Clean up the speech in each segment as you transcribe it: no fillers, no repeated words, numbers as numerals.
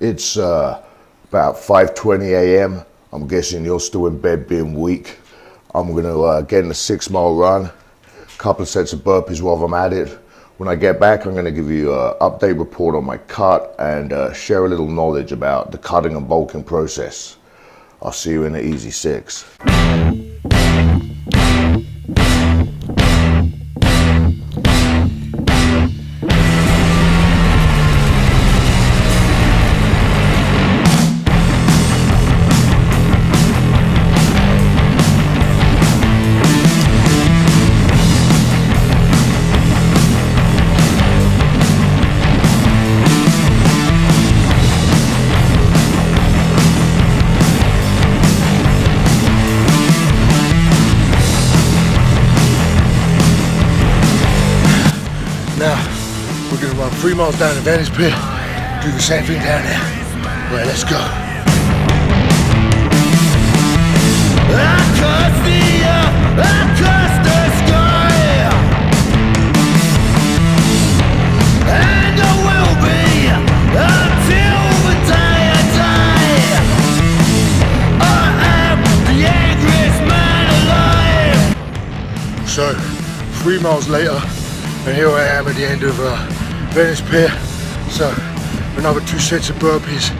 It's about 5:20 a.m. I'm guessing you're still in bed being weak. I'm gonna get in a 6-mile run, a couple of sets of burpees while I'm at it. When I get back, I'm gonna give you an update report on my cut and share a little knowledge about the cutting and bulking process. I'll see you in the Easy 6. Now, we're gonna run 3 miles down to Venice Pier, do the same thing down there. Right, let's go. Across the earth, across the sky, and I will be until the day I die. I am the angriest man alive. So, 3 miles later, and here I am at the end of Venice Pier. So another 2 sets of burpees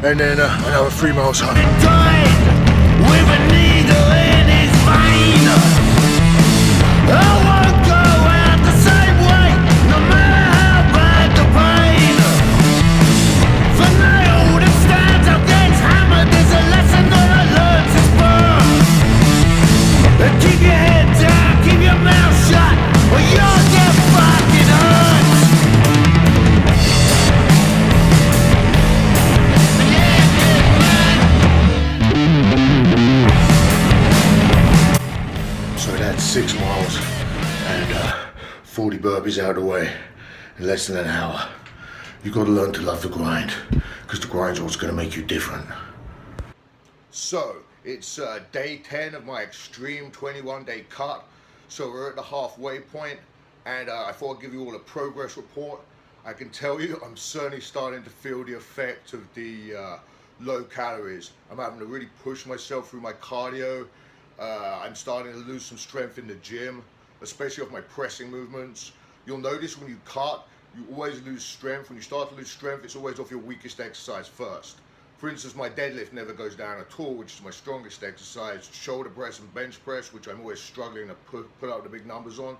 and then another 3 miles home. Died with a needle in his vein. I won't go out the same way, no matter how bad the pain. For nail that stands up gets hammered, there's a lesson that I learned to spur. Keep your head down, keep your mouth shut, or you'll get fucking hurt. So that's 6 miles and 40 burpees out of the way in less than an hour. You gotta learn to love the grind, because the grind's what's gonna make you different. So, it's day 10 of my extreme 21-day cut. So we're at the halfway point, and I thought I'd give you all a progress report. I can tell you I'm certainly starting to feel the effect of the low calories. I'm having to really push myself through my cardio. I'm starting to lose some strength in the gym, especially off my pressing movements. You'll notice when you cut, you always lose strength. When you start to lose strength, it's always off your weakest exercise first. For instance, my deadlift never goes down at all, which is my strongest exercise. Shoulder press and bench press, which I'm always struggling to put out the big numbers on,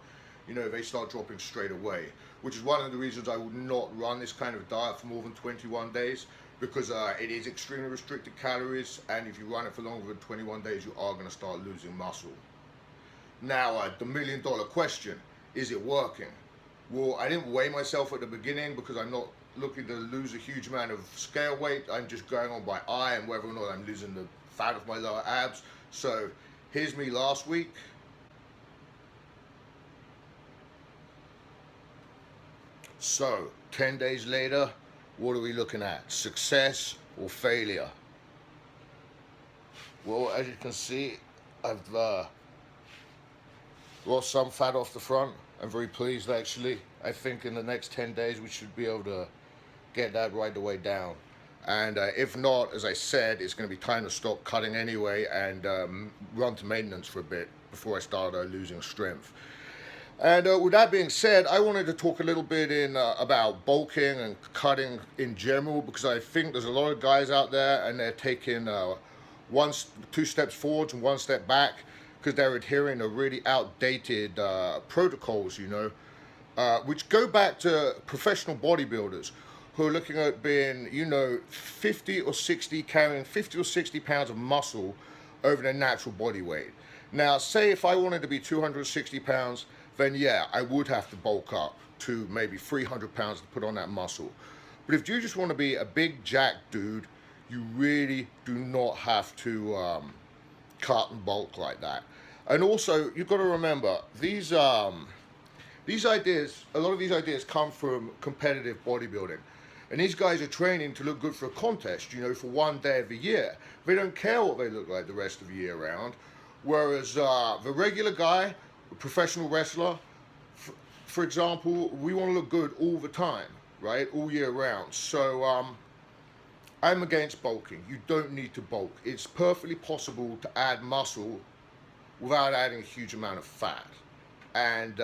they start dropping straight away. Which is one of the reasons I would not run this kind of diet for more than 21 days, because it is extremely restricted calories, and if you run it for longer than 21 days, you are going to start losing muscle. Now, the million-dollar question, is it working? Well, I didn't weigh myself at the beginning because I'm not looking to lose a huge amount of scale weight. I'm just going on by eye and whether or not I'm losing the fat of my lower abs. So here's me last week. So 10 days later, what are we looking at? Success or failure? Well, as you can see, I've lost some fat off the front. I'm very pleased, actually. I think in the next 10 days we should be able to get that right the way down. And if not, as I said, it's going to be time to stop cutting anyway and run to maintenance for a bit before I start losing strength. And with that being said, I wanted to talk a little bit about bulking and cutting in general, because I think there's a lot of guys out there and they're taking 2 steps forwards and 1 step back, because they're adhering to really outdated protocols, which go back to professional bodybuilders who are looking at being, 50 or 60, carrying 50 or 60 pounds of muscle over their natural body weight. Now, say if I wanted to be 260 pounds, then yeah, I would have to bulk up to maybe 300 pounds to put on that muscle. But if you just want to be a big jack dude, you really do not have to cut and bulk like that. And also, you've got to remember, these ideas, a lot of these ideas come from competitive bodybuilding. And these guys are training to look good for a contest, for one day of the year. They don't care what they look like the rest of the year round. Whereas the regular guy, a professional wrestler, for example, we want to look good all the time, right? All year round. So I'm against bulking. You don't need to bulk. It's perfectly possible to add muscle without adding a huge amount of fat. And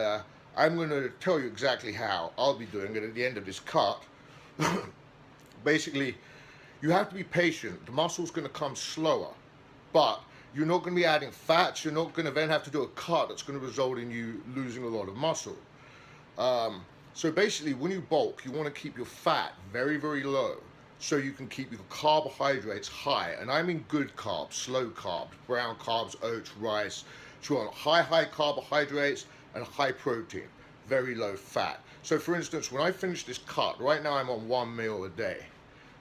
I'm going to tell you exactly how I'll be doing it at the end of this cut. Basically, you have to be patient. The muscle's going to come slower, but you're not going to be adding fats. You're not going to then have to do a cut that's going to result in you losing a lot of muscle. So basically, when you bulk, you want to keep your fat very, very low so you can keep your carbohydrates high. And I mean good carbs, slow carbs, brown carbs, oats, rice. So you want high carbohydrates and high protein, very low fat. So for instance, when I finish this cut, right now I'm on 1 meal a day.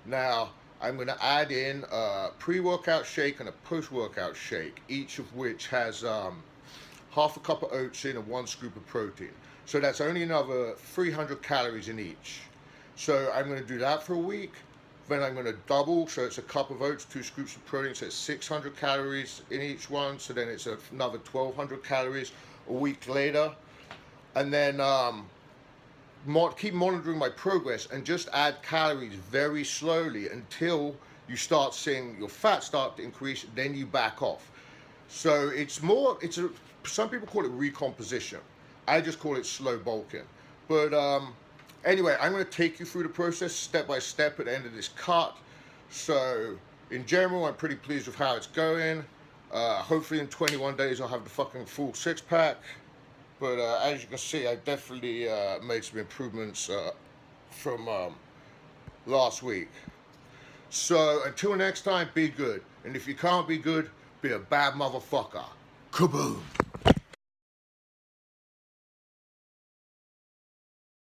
Now, I'm going to add in a pre-workout shake and a post-workout shake, each of which has half a cup of oats in and 1 scoop of protein. So that's only another 300 calories in each. So I'm going to do that for a week. Then I'm going to double, so it's a cup of oats, 2 scoops of protein, so it's 600 calories in each one. So then it's another 1,200 calories a week later. And then keep monitoring my progress and just add calories very slowly until you start seeing your fat start to increase, then you back off. So some people call it recomposition. I just call it slow bulking. But anyway, I'm going to take you through the process step by step at the end of this cut. So in general, I'm pretty pleased with how it's going. Hopefully in 21 days I'll have the fucking full 6-pack. But as you can see, I definitely made some improvements from last week. So until next time, be good. And if you can't be good, be a bad motherfucker. Kaboom!